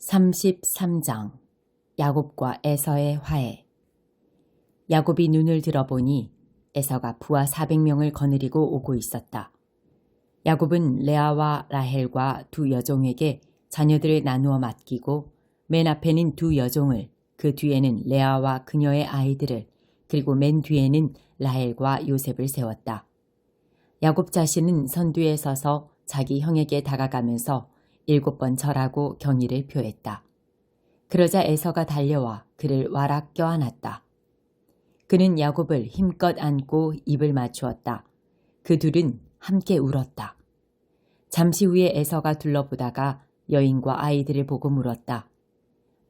33장 야곱과 에서의 화해. 야곱이 눈을 들어보니 에서가 부하 400명을 거느리고 오고 있었다. 야곱은 레아와 라헬과 두 여종에게 자녀들을 나누어 맡기고 맨 앞에는 두 여종을, 그 뒤에는 레아와 그녀의 아이들을, 그리고 맨 뒤에는 라헬과 요셉을 세웠다. 야곱 자신은 선두에 서서 자기 형에게 다가가면서 7번 절하고 경의를 표했다. 그러자 에서가 달려와 그를 와락 껴안았다. 그는 야곱을 힘껏 안고 입을 맞추었다. 그 둘은 함께 울었다. 잠시 후에 에서가 둘러보다가 여인과 아이들을 보고 물었다.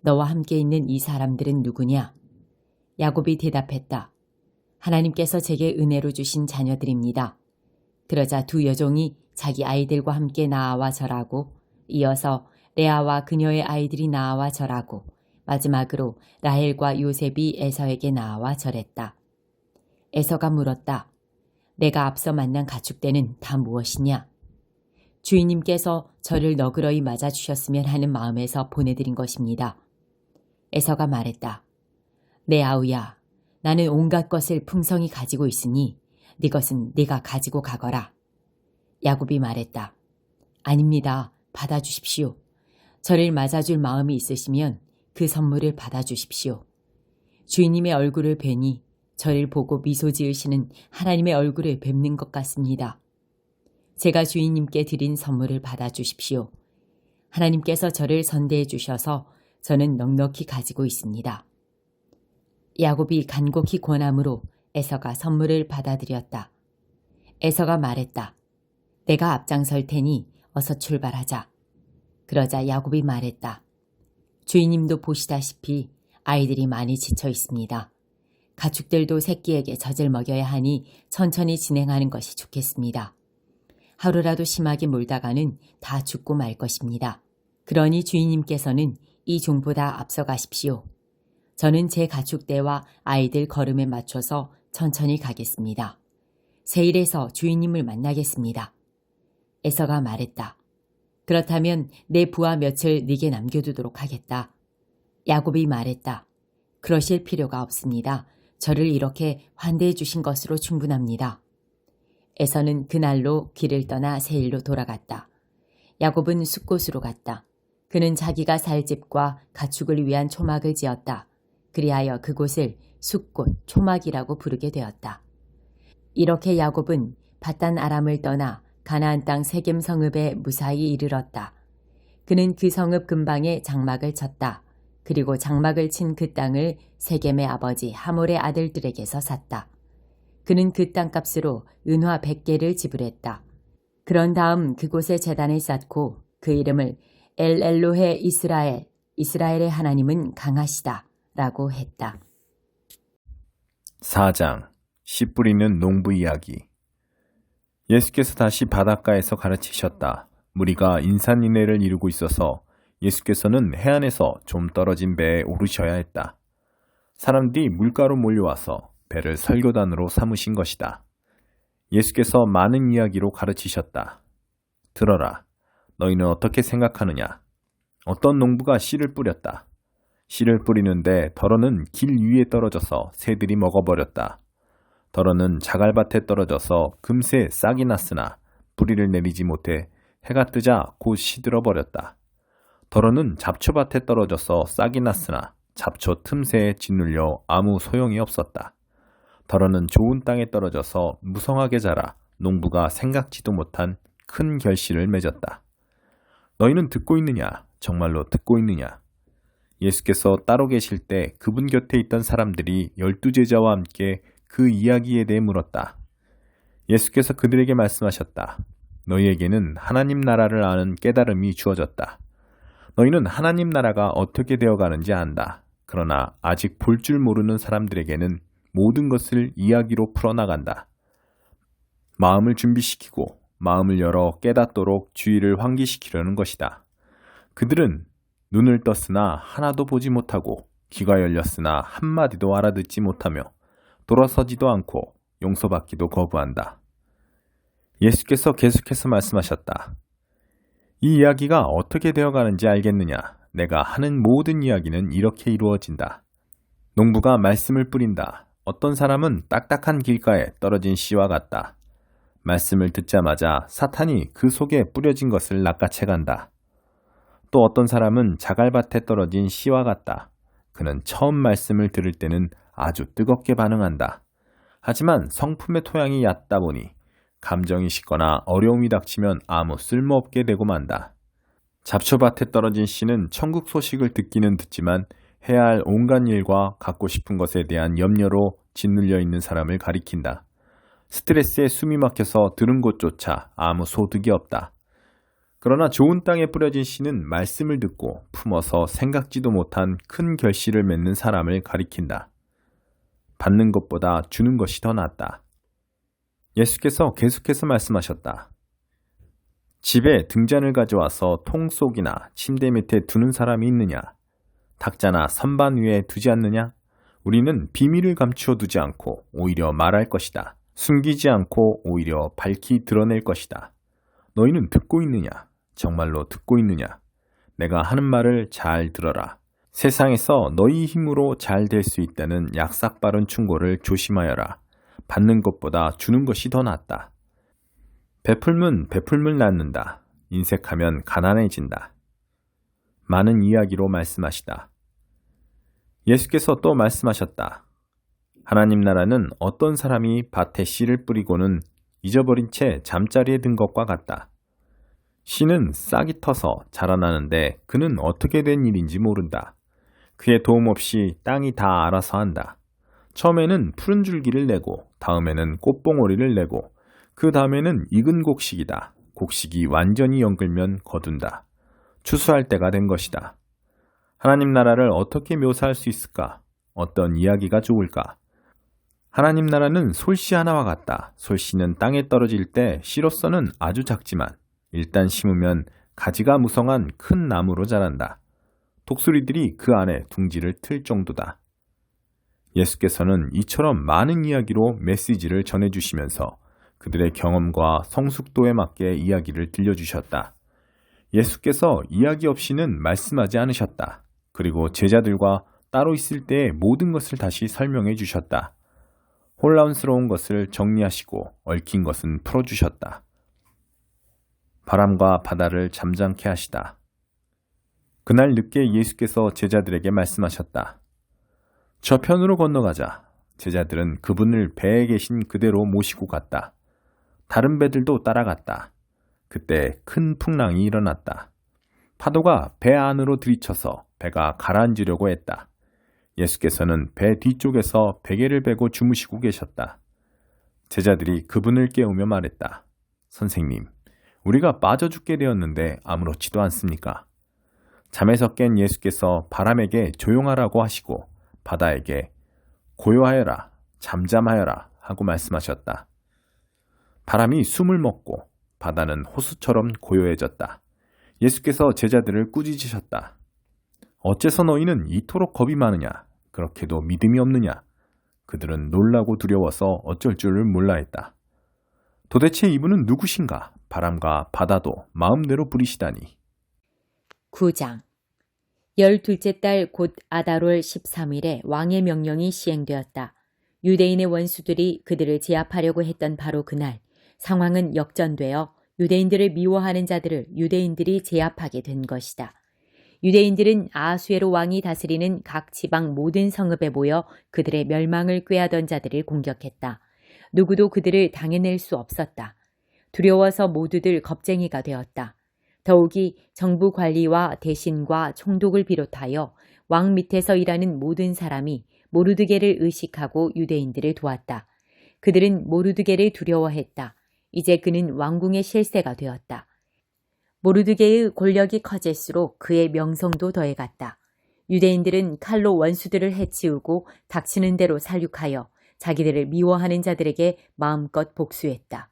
너와 함께 있는 이 사람들은 누구냐? 야곱이 대답했다. 하나님께서 제게 은혜로 주신 자녀들입니다. 그러자 두 여종이 자기 아이들과 함께 나아와 절하고 이어서 레아와 그녀의 아이들이 나아와 절하고 마지막으로 라헬과 요셉이 에서에게 나아와 절했다. 에서가 물었다. 내가 앞서 만난 가축대는 다 무엇이냐? 주인님께서 저를 너그러이 맞아주셨으면 하는 마음에서 보내드린 것입니다. 에서가 말했다. 내 아우야, 나는 온갖 것을 풍성히 가지고 있으니 네 것은 네가 가지고 가거라. 야곱이 말했다. 아닙니다. 받아주십시오. 저를 맞아줄 마음이 있으시면 그 선물을 받아주십시오. 주인님의 얼굴을 뵈니 저를 보고 미소 지으시는 하나님의 얼굴을 뵙는 것 같습니다. 제가 주인님께 드린 선물을 받아주십시오. 하나님께서 저를 선대해 주셔서 저는 넉넉히 가지고 있습니다. 야곱이 간곡히 권함으로 에서가 선물을 받아들였다. 에서가 말했다. 내가 앞장설 테니 어서 출발하자. 그러자 야곱이 말했다. 주인님도 보시다시피 아이들이 많이 지쳐 있습니다. 가축들도 새끼에게 젖을 먹여야 하니 천천히 진행하는 것이 좋겠습니다. 하루라도 심하게 몰다가는 다 죽고 말 것입니다. 그러니 주인님께서는 이 종보다 앞서 가십시오. 저는 제 가축대와 아이들 걸음에 맞춰서 천천히 가겠습니다. 세일에서 주인님을 만나겠습니다. 에서가 말했다. 그렇다면 내 부하 몇을 네게 남겨두도록 하겠다. 야곱이 말했다. 그러실 필요가 없습니다. 저를 이렇게 환대해 주신 것으로 충분합니다. 에서는 그날로 길을 떠나 세일로 돌아갔다. 야곱은 숫곳으로 갔다. 그는 자기가 살 집과 가축을 위한 초막을 지었다. 그리하여 그곳을 숫곳 초막이라고 부르게 되었다. 이렇게 야곱은 밧단 아람을 떠나 가나안 땅 세겜 성읍에 무사히 이르렀다. 그는 그 성읍 근방에 장막을 쳤다. 그리고 장막을 친 그 땅을 세겜의 아버지 하몰의 아들들에게서 샀다. 그는 그 땅값으로 은화 100개를 지불했다. 그런 다음 그곳에 제단을 쌓고 그 이름을 엘엘로헤 이스라엘, 이스라엘의 하나님은 강하시다 라고 했다. 4장 씨 뿌리는 농부 이야기. 예수께서 다시 바닷가에서 가르치셨다. 무리가 인산인해를 이루고 있어서 예수께서는 해안에서 좀 떨어진 배에 오르셔야 했다. 사람들이 물가로 몰려와서 배를 설교단으로 삼으신 것이다. 예수께서 많은 이야기로 가르치셨다. 들어라. 너희는 어떻게 생각하느냐? 어떤 농부가 씨를 뿌렸다. 씨를 뿌리는데 덜어는 길 위에 떨어져서 새들이 먹어버렸다. 덜어는 자갈밭에 떨어져서 금세 싹이 났으나 뿌리를 내리지 못해 해가 뜨자 곧 시들어버렸다. 덜어는 잡초밭에 떨어져서 싹이 났으나 잡초 틈새에 짓눌려 아무 소용이 없었다. 덜어는 좋은 땅에 떨어져서 무성하게 자라 농부가 생각지도 못한 큰 결실을 맺었다. 너희는 듣고 있느냐? 정말로 듣고 있느냐? 예수께서 따로 계실 때 그분 곁에 있던 사람들이 12제자와 함께 그 이야기에 대해 물었다. 예수께서 그들에게 말씀하셨다. 너희에게는 하나님 나라를 아는 깨달음이 주어졌다. 너희는 하나님 나라가 어떻게 되어가는지 안다. 그러나 아직 볼 줄 모르는 사람들에게는 모든 것을 이야기로 풀어나간다. 마음을 준비시키고 마음을 열어 깨닫도록 주의를 환기시키려는 것이다. 그들은 눈을 떴으나 하나도 보지 못하고 귀가 열렸으나 한마디도 알아듣지 못하며 돌아서지도 않고 용서받기도 거부한다. 예수께서 계속해서 말씀하셨다. 이 이야기가 어떻게 되어가는지 알겠느냐? 내가 하는 모든 이야기는 이렇게 이루어진다. 농부가 말씀을 뿌린다. 어떤 사람은 딱딱한 길가에 떨어진 씨와 같다. 말씀을 듣자마자 사탄이 그 속에 뿌려진 것을 낚아채간다. 또 어떤 사람은 자갈밭에 떨어진 씨와 같다. 그는 처음 말씀을 들을 때는 아주 뜨겁게 반응한다. 하지만 성품의 토양이 얕다 보니 감정이 식거나 어려움이 닥치면 아무 쓸모없게 되고 만다. 잡초밭에 떨어진 씨는 천국 소식을 듣기는 듣지만 해야 할 온갖 일과 갖고 싶은 것에 대한 염려로 짓눌려 있는 사람을 가리킨다. 스트레스에 숨이 막혀서 들은 곳조차 아무 소득이 없다. 그러나 좋은 땅에 뿌려진 씨는 말씀을 듣고 품어서 생각지도 못한 큰 결실을 맺는 사람을 가리킨다. 받는 것보다 주는 것이 더 낫다. 예수께서 계속해서 말씀하셨다. 집에 등잔을 가져와서 통 속이나 침대 밑에 두는 사람이 있느냐? 탁자나 선반 위에 두지 않느냐? 우리는 비밀을 감추어 두지 않고 오히려 말할 것이다. 숨기지 않고 오히려 밝히 드러낼 것이다. 너희는 듣고 있느냐? 정말로 듣고 있느냐? 내가 하는 말을 잘 들어라. 세상에서 너희 힘으로 잘 될 수 있다는 약삭빠른 충고를 조심하여라. 받는 것보다 주는 것이 더 낫다. 베풀면 베풀물 낳는다. 인색하면 가난해진다. 많은 이야기로 말씀하시다. 예수께서 또 말씀하셨다. 하나님 나라는 어떤 사람이 밭에 씨를 뿌리고는 잊어버린 채 잠자리에 든 것과 같다. 씨는 싹이 터서 자라나는데 그는 어떻게 된 일인지 모른다. 그의 도움 없이 땅이 다 알아서 한다. 처음에는 푸른 줄기를 내고 다음에는 꽃봉오리를 내고 그 다음에는 익은 곡식이다. 곡식이 완전히 연글면 거둔다. 추수할 때가 된 것이다. 하나님 나라를 어떻게 묘사할 수 있을까? 어떤 이야기가 좋을까? 하나님 나라는 솔씨 하나와 같다. 솔씨는 땅에 떨어질 때 씨로서는 아주 작지만 일단 심으면 가지가 무성한 큰 나무로 자란다. 독수리들이 그 안에 둥지를 틀 정도다. 예수께서는 이처럼 많은 이야기로 메시지를 전해주시면서 그들의 경험과 성숙도에 맞게 이야기를 들려주셨다. 예수께서 이야기 없이는 말씀하지 않으셨다. 그리고 제자들과 따로 있을 때의 모든 것을 다시 설명해 주셨다. 혼란스러운 것을 정리하시고 얽힌 것은 풀어주셨다. 바람과 바다를 잠잠케 하시다. 그날 늦게 예수께서 제자들에게 말씀하셨다. 저편으로 건너가자. 제자들은 그분을 배에 계신 그대로 모시고 갔다. 다른 배들도 따라갔다. 그때 큰 풍랑이 일어났다. 파도가 배 안으로 들이쳐서 배가 가라앉으려고 했다. 예수께서는 배 뒤쪽에서 베개를 베고 주무시고 계셨다. 제자들이 그분을 깨우며 말했다. 선생님, 우리가 빠져 죽게 되었는데 아무렇지도 않습니까? 잠에서 깬 예수께서 바람에게 조용하라고 하시고 바다에게 고요하여라, 잠잠하여라 하고 말씀하셨다. 바람이 숨을 먹고 바다는 호수처럼 고요해졌다. 예수께서 제자들을 꾸짖으셨다. 어째서 너희는 이토록 겁이 많으냐? 그렇게도 믿음이 없느냐? 그들은 놀라고 두려워서 어쩔 줄을 몰라 했다. 도대체 이분은 누구신가? 바람과 바다도 마음대로 부리시다니. 9장 12째 달 곧 아다롤 13일에 왕의 명령이 시행되었다. 유대인의 원수들이 그들을 제압하려고 했던 바로 그날 상황은 역전되어 유대인들을 미워하는 자들을 유대인들이 제압하게 된 것이다. 유대인들은 아하수에로 왕이 다스리는 각 지방 모든 성읍에 모여 그들의 멸망을 꾀하던 자들을 공격했다. 누구도 그들을 당해낼 수 없었다. 두려워서 모두들 겁쟁이가 되었다. 더욱이 정부 관리와 대신과 총독을 비롯하여 왕 밑에서 일하는 모든 사람이 모르드게를 의식하고 유대인들을 도왔다. 그들은 모르드게를 두려워했다. 이제 그는 왕궁의 실세가 되었다. 모르드게의 권력이 커질수록 그의 명성도 더해갔다. 유대인들은 칼로 원수들을 해치우고 닥치는 대로 살육하여 자기들을 미워하는 자들에게 마음껏 복수했다.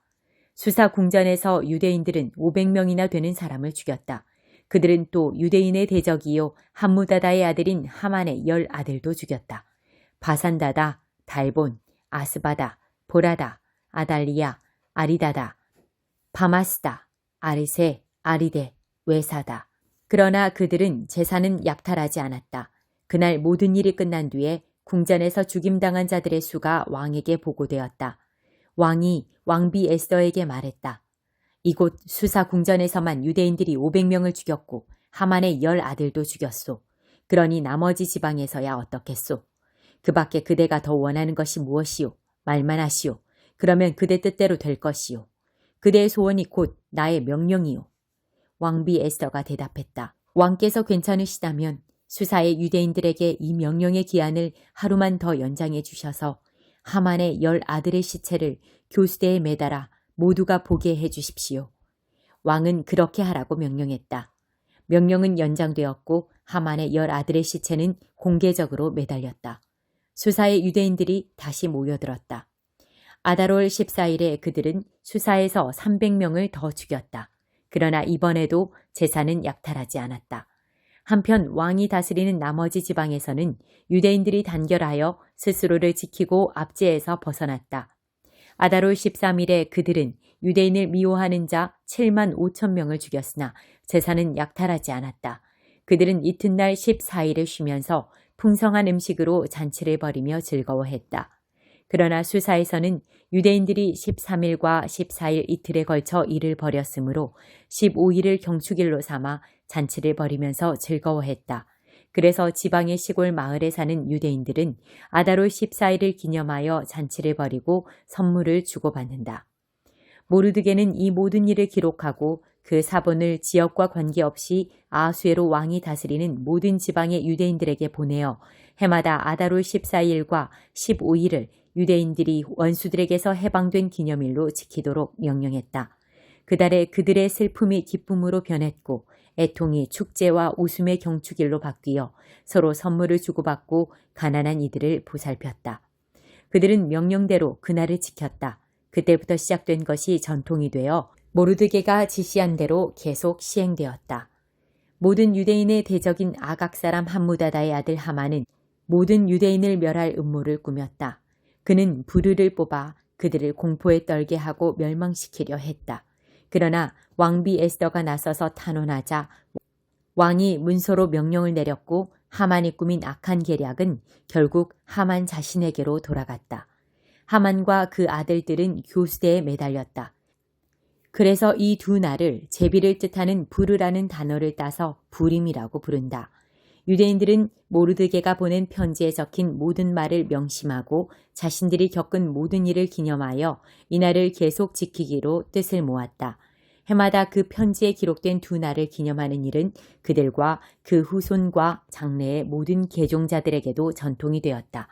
수사 궁전에서 유대인들은 500명이나 되는 사람을 죽였다. 그들은 또 유대인의 대적이요 함무다다의 아들인 하만의 10 아들도 죽였다. 바산다다, 달본, 아스바다, 보라다, 아달리야, 아리다다, 바마스다, 아리세, 아리데, 외사다, 그러나 그들은 제사는 약탈하지 않았다. 그날 모든 일이 끝난 뒤에 궁전에서 죽임당한 자들의 수가 왕에게 보고되었다. 왕이 왕비 에스더에게 말했다. 이곳 수사 궁전에서만 유대인들이 500명을 죽였고 하만의 10 아들도 죽였소. 그러니 나머지 지방에서야 어떻겠소? 그 밖에 그대가 더 원하는 것이 무엇이오? 말만 하시오. 그러면 그대 뜻대로 될 것이오. 그대의 소원이 곧 나의 명령이오. 왕비 에스더가 대답했다. 왕께서 괜찮으시다면 수사의 유대인들에게 이 명령의 기한을 하루만 더 연장해 주셔서 하만의 10 아들의 시체를 교수대에 매달아 모두가 보게 해 주십시오. 왕은 그렇게 하라고 명령했다. 명령은 연장되었고 하만의 10 아들의 시체는 공개적으로 매달렸다. 수사의 유대인들이 다시 모여들었다. 아달월 14일에 그들은 수사에서 300명을 더 죽였다. 그러나 이번에도 제사는 약탈하지 않았다. 한편 왕이 다스리는 나머지 지방에서는 유대인들이 단결하여 스스로를 지키고 압제에서 벗어났다. 아달월 13일에 그들은 유대인을 미워하는 자 7만 5천 명을 죽였으나 제사는 약탈하지 않았다. 그들은 이튿날 14일에 쉬면서 풍성한 음식으로 잔치를 벌이며 즐거워했다. 그러나 수사에서는 유대인들이 13일과 14일 이틀에 걸쳐 일을 벌였으므로 15일을 경축일로 삼아 잔치를 벌이면서 즐거워했다. 그래서 지방의 시골 마을에 사는 유대인들은 아달월 14일을 기념하여 잔치를 벌이고 선물을 주고받는다. 모르드게는 이 모든 일을 기록하고 그 사본을 지역과 관계없이 아하수에로 왕이 다스리는 모든 지방의 유대인들에게 보내어 해마다 아달월 14일과 15일을 유대인들이 원수들에게서 해방된 기념일로 지키도록 명령했다. 그달에 그들의 슬픔이 기쁨으로 변했고 애통이 축제와 웃음의 경축일로 바뀌어 서로 선물을 주고받고 가난한 이들을 보살폈다. 그들은 명령대로 그날을 지켰다. 그때부터 시작된 것이 전통이 되어 모르드게가 지시한 대로 계속 시행되었다. 모든 유대인의 대적인 아각 사람 함무다다의 아들 하만은 모든 유대인을 멸할 음모를 꾸몄다. 그는 부르를 뽑아 그들을 공포에 떨게 하고 멸망시키려 했다. 그러나 왕비 에스더가 나서서 탄원하자 왕이 문서로 명령을 내렸고 하만이 꾸민 악한 계략은 결국 하만 자신에게로 돌아갔다. 하만과 그 아들들은 교수대에 매달렸다. 그래서 이 두 날을 제비를 뜻하는 부르라는 단어를 따서 부림이라고 부른다. 유대인들은 모르드게가 보낸 편지에 적힌 모든 말을 명심하고 자신들이 겪은 모든 일을 기념하여 이날을 계속 지키기로 뜻을 모았다. 해마다 그 편지에 기록된 두 날을 기념하는 일은 그들과 그 후손과 장래의 모든 계종자들에게도 전통이 되었다.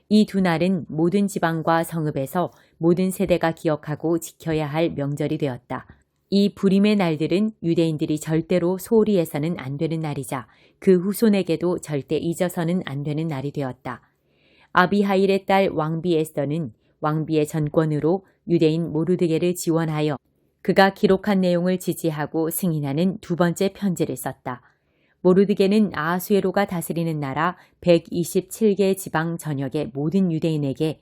이 두 날은 모든 지방과 성읍에서 모든 세대가 기억하고 지켜야 할 명절이 되었다. 이 부림의 날들은 유대인들이 절대로 소홀히 해서는 안 되는 날이자 그 후손에게도 절대 잊어서는 안 되는 날이 되었다. 아비하일의 딸 왕비 에스더는 왕비의 전권으로 유대인 모르드게를 지원하여 그가 기록한 내용을 지지하고 승인하는 두 번째 편지를 썼다. 모르드게는 아하수에로가 다스리는 나라 127개 지방 전역의 모든 유대인에게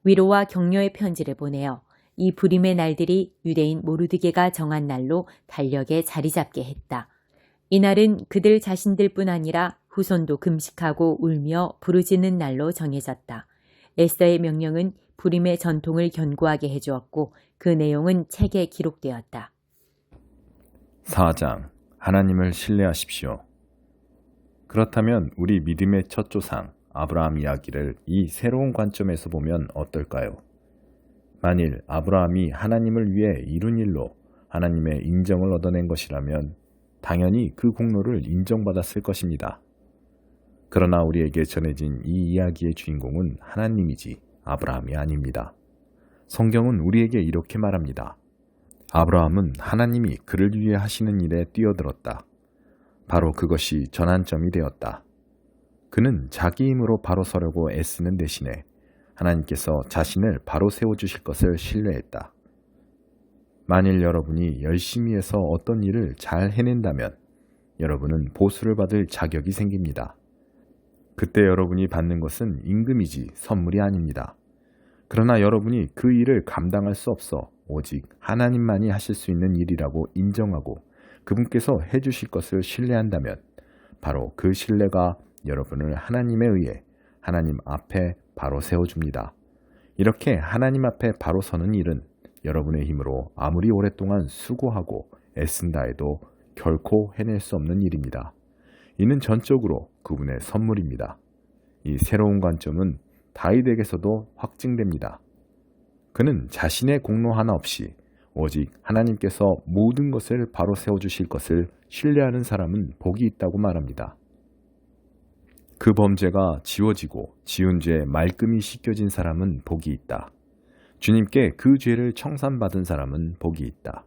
위로와 격려의 편지를 보내어 이 부림의 날들이 유대인 모르드게가 정한 날로 달력에 자리 잡게 했다. 이날은 그들 자신들뿐 아니라 후손도 금식하고 울며 부르짖는 날로 정해졌다. 에스더의 명령은 부림의 전통을 견고하게 해주었고 그 내용은 책에 기록되었다. 4장 하나님을 신뢰하십시오. 그렇다면 우리 믿음의 첫 조상 아브라함 이야기를 이 새로운 관점에서 보면 어떨까요? 만일 아브라함이 하나님을 위해 이룬 일로 하나님의 인정을 얻어낸 것이라면 당연히 그 공로를 인정받았을 것입니다. 그러나 우리에게 전해진 이 이야기의 주인공은 하나님이지 아브라함이 아닙니다. 성경은 우리에게 이렇게 말합니다. 아브라함은 하나님이 그를 위해 하시는 일에 뛰어들었다. 바로 그것이 전환점이 되었다. 그는 자기 힘으로 바로 서려고 애쓰는 대신에 하나님께서 자신을 바로 세워주실 것을 신뢰했다. 만일 여러분이 열심히 해서 어떤 일을 잘 해낸다면 여러분은 보수를 받을 자격이 생깁니다. 그때 여러분이 받는 것은 임금이지 선물이 아닙니다. 그러나 여러분이 그 일을 감당할 수 없어 오직 하나님만이 하실 수 있는 일이라고 인정하고 그분께서 해주실 것을 신뢰한다면 바로 그 신뢰가 여러분을 하나님에 의해 하나님 앞에 바로 세워줍니다. 이렇게 하나님 앞에 바로 서는 일은 여러분의 힘으로 아무리 오랫동안 수고하고 애쓴다 해도 결코 해낼 수 없는 일입니다. 이는 전적으로 그분의 선물입니다. 이 새로운 관점은 다윗에게서도 확증됩니다. 그는 자신의 공로 하나 없이 오직 하나님께서 모든 것을 바로 세워주실 것을 신뢰하는 사람은 복이 있다고 말합니다. 그 범죄가 지워지고 지은 죄 말끔히 씻겨진 사람은 복이 있다. 주님께 그 죄를 청산받은 사람은 복이 있다.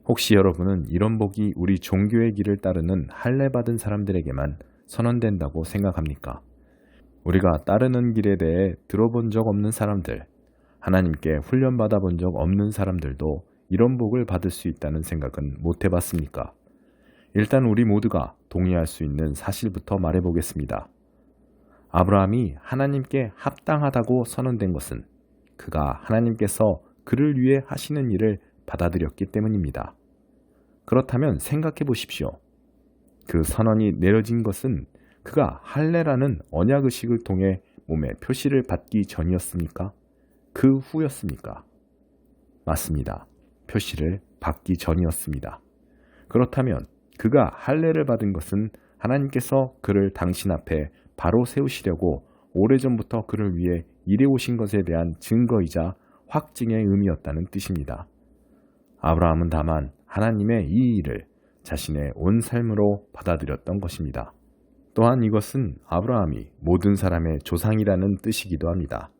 혹시 여러분은 이런 복이 우리 종교의 길을 따르는 할례받은 사람들에게만 선언된다고 생각합니까? 우리가 따르는 길에 대해 들어본 적 없는 사람들, 하나님께 훈련받아 본 적 없는 사람들도 이런 복을 받을 수 있다는 생각은 못 해봤습니까? 일단 우리 모두가 동의할 수 있는 사실부터 말해보겠습니다. 아브라함이 하나님께 합당하다고 선언된 것은 그가 하나님께서 그를 위해 하시는 일을 받아들였기 때문입니다. 그렇다면 생각해 보십시오. 그 선언이 내려진 것은 그가 할례라는 언약의식을 통해 몸에 표시를 받기 전이었습니까? 그 후였습니까? 맞습니다. 표시를 받기 전이었습니다. 그렇다면 그가 할례를 받은 것은 하나님께서 그를 당신 앞에 바로 세우시려고 오래전부터 그를 위해 일해 오신 것에 대한 증거이자 확증의 의미였다는 뜻입니다. 아브라함은 다만 하나님의 이 일을 자신의 온 삶으로 받아들였던 것입니다. 또한 이것은 아브라함이 모든 사람의 조상이라는 뜻이기도 합니다.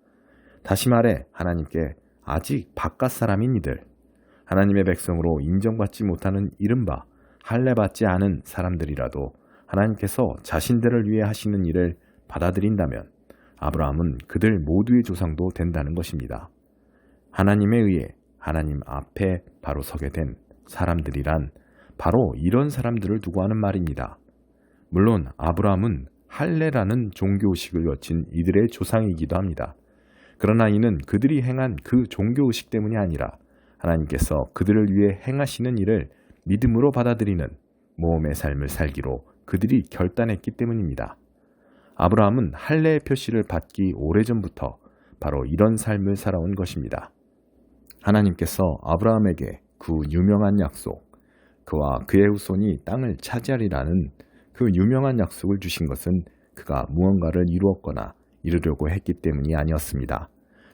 다시 말해 하나님께 아직 바깥 사람인 이들, 하나님의 백성으로 인정받지 못하는 이른바 할례받지 않은 사람들이라도 하나님께서 자신들을 위해 하시는 일을 받아들인다면 아브라함은 그들 모두의 조상도 된다는 것입니다. 하나님에 의해 하나님 앞에 바로 서게 된 사람들이란 바로 이런 사람들을 두고 하는 말입니다. 물론 아브라함은 할례라는 종교의식을 거친 이들의 조상이기도 합니다. 그러나 이는 그들이 행한 그 종교의식 때문이 아니라 하나님께서 그들을 위해 행하시는 일을 믿음으로 받아들이는 모험의 삶을 살기로 그들이 결단했기 때문입니다. 아브라함은 할례의 표시를 받기 오래전부터 바로 이런 삶을 살아온 것입니다. 하나님께서 아브라함에게 그 유명한 약속, 그와 그의 후손이 땅을 차지하리라는 그 유명한 약속을 주신 것은 그가 무언가를 이루었거나 이루려고 했기 때문이 아니었습니다.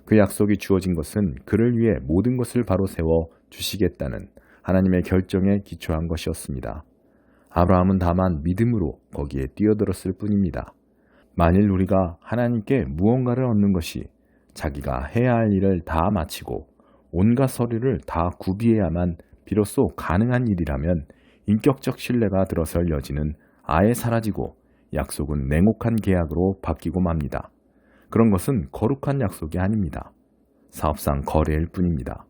그 약속이 주어진 것은 그를 위해 모든 것을 바로 세워 주시겠다는 하나님의 결정에 기초한 것이었습니다. 아브라함은 다만 믿음으로 거기에 뛰어들었을 뿐입니다. 만일 우리가 하나님께 무언가를 얻는 것이 자기가 해야 할 일을 다 마치고 온갖 서류를 다 구비해야만 비로소 가능한 일이라면 인격적 신뢰가 들어설 여지는 아예 사라지고 약속은 냉혹한 계약으로 바뀌고 맙니다. 그런 것은 거룩한 약속이 아닙니다. 사업상 거래일 뿐입니다.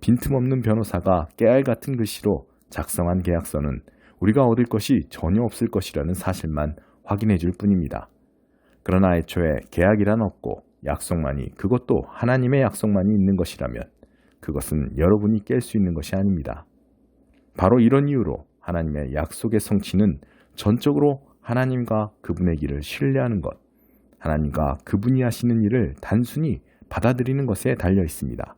빈틈없는 변호사가 깨알 같은 글씨로 작성한 계약서는 우리가 얻을 것이 전혀 없을 것이라는 사실만 확인해 줄 뿐입니다. 그러나 애초에 계약이란 없고 약속만이, 그것도 하나님의 약속만이 있는 것이라면 그것은 여러분이 깰 수 있는 것이 아닙니다. 바로 이런 이유로 하나님의 약속의 성취는 전적으로 하나님과 그분의 길을 신뢰하는 것, 하나님과 그분이 하시는 일을 단순히 받아들이는 것에 달려 있습니다.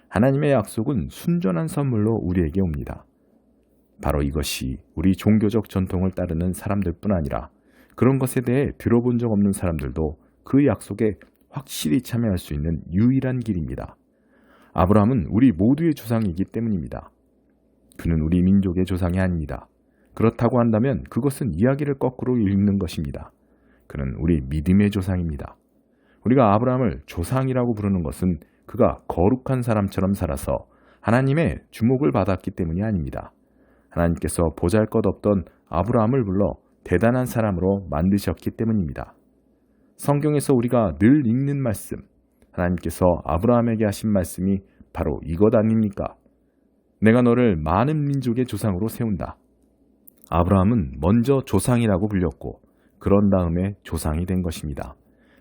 하나님의 약속은 순전한 선물로 우리에게 옵니다. 바로 이것이 우리 종교적 전통을 따르는 사람들뿐 아니라 그런 것에 대해 들어본 적 없는 사람들도 그 약속에 확실히 참여할 수 있는 유일한 길입니다. 아브라함은 우리 모두의 조상이기 때문입니다. 그는 우리 민족의 조상이 아닙니다. 그렇다고 한다면 그것은 이야기를 거꾸로 읽는 것입니다. 그는 우리 믿음의 조상입니다. 우리가 아브라함을 조상이라고 부르는 것은 그가 거룩한 사람처럼 살아서 하나님의 주목을 받았기 때문이 아닙니다. 하나님께서 보잘것없던 아브라함을 불러 대단한 사람으로 만드셨기 때문입니다. 성경에서 우리가 늘 읽는 말씀, 하나님께서 아브라함에게 하신 말씀이 바로 이것 아닙니까? 내가 너를 많은 민족의 조상으로 세운다. 아브라함은 먼저 조상이라고 불렸고 그런 다음에 조상이 된 것입니다.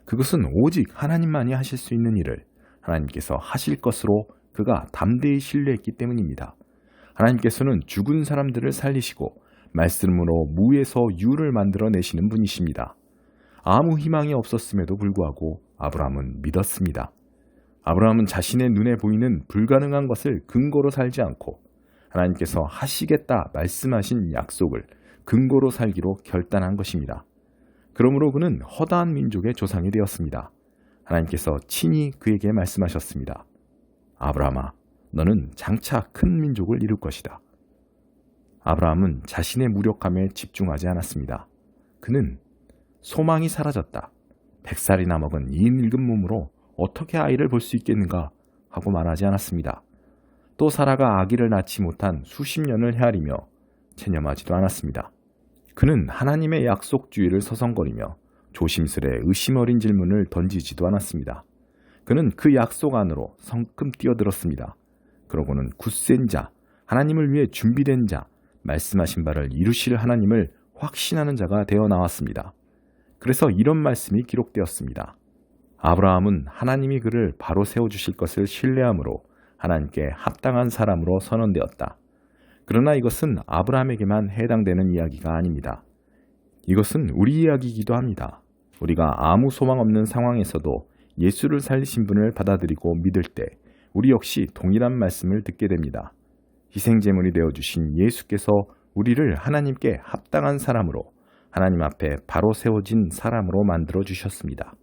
그것은 오직 하나님만이 하실 수 있는 일을 하나님께서 하실 것으로 그가 담대히 신뢰했기 때문입니다. 하나님께서는 죽은 사람들을 살리시고 말씀으로 무에서 유를 만들어내시는 분이십니다. 아무 희망이 없었음에도 불구하고 아브라함은 믿었습니다. 아브라함은 자신의 눈에 보이는 불가능한 것을 근거로 살지 않고 하나님께서 하시겠다 말씀하신 약속을 근거로 살기로 결단한 것입니다. 그러므로 그는 허다한 민족의 조상이 되었습니다. 하나님께서 친히 그에게 말씀하셨습니다. 아브라함아, 너는 장차 큰 민족을 이룰 것이다. 아브라함은 자신의 무력함에 집중하지 않았습니다. 그는 소망이 사라졌다. 100살이나 먹은 이 늙은 몸으로 어떻게 아이를 볼 수 있겠는가 하고 말하지 않았습니다. 또 사라가 아기를 낳지 못한 수십 년을 헤아리며 체념하지도 않았습니다. 그는 하나님의 약속주의를 서성거리며 조심스레 의심 어린 질문을 던지지도 않았습니다. 그는 그 약속 안으로 성큼 뛰어들었습니다. 그러고는 굳센 자, 하나님을 위해 준비된 자, 말씀하신 바를 이루실 하나님을 확신하는 자가 되어 나왔습니다. 그래서 이런 말씀이 기록되었습니다. 아브라함은 하나님이 그를 바로 세워주실 것을 신뢰함으로 하나님께 합당한 사람으로 선언되었다. 그러나 이것은 아브라함에게만 해당되는 이야기가 아닙니다. 이것은 우리 이야기이기도 합니다. 우리가 아무 소망 없는 상황에서도 예수를 살리신 분을 받아들이고 믿을 때 우리 역시 동일한 말씀을 듣게 됩니다. 희생제물이 되어주신 예수께서 우리를 하나님께 합당한 사람으로 하나님 앞에 바로 세워진 사람으로 만들어 주셨습니다.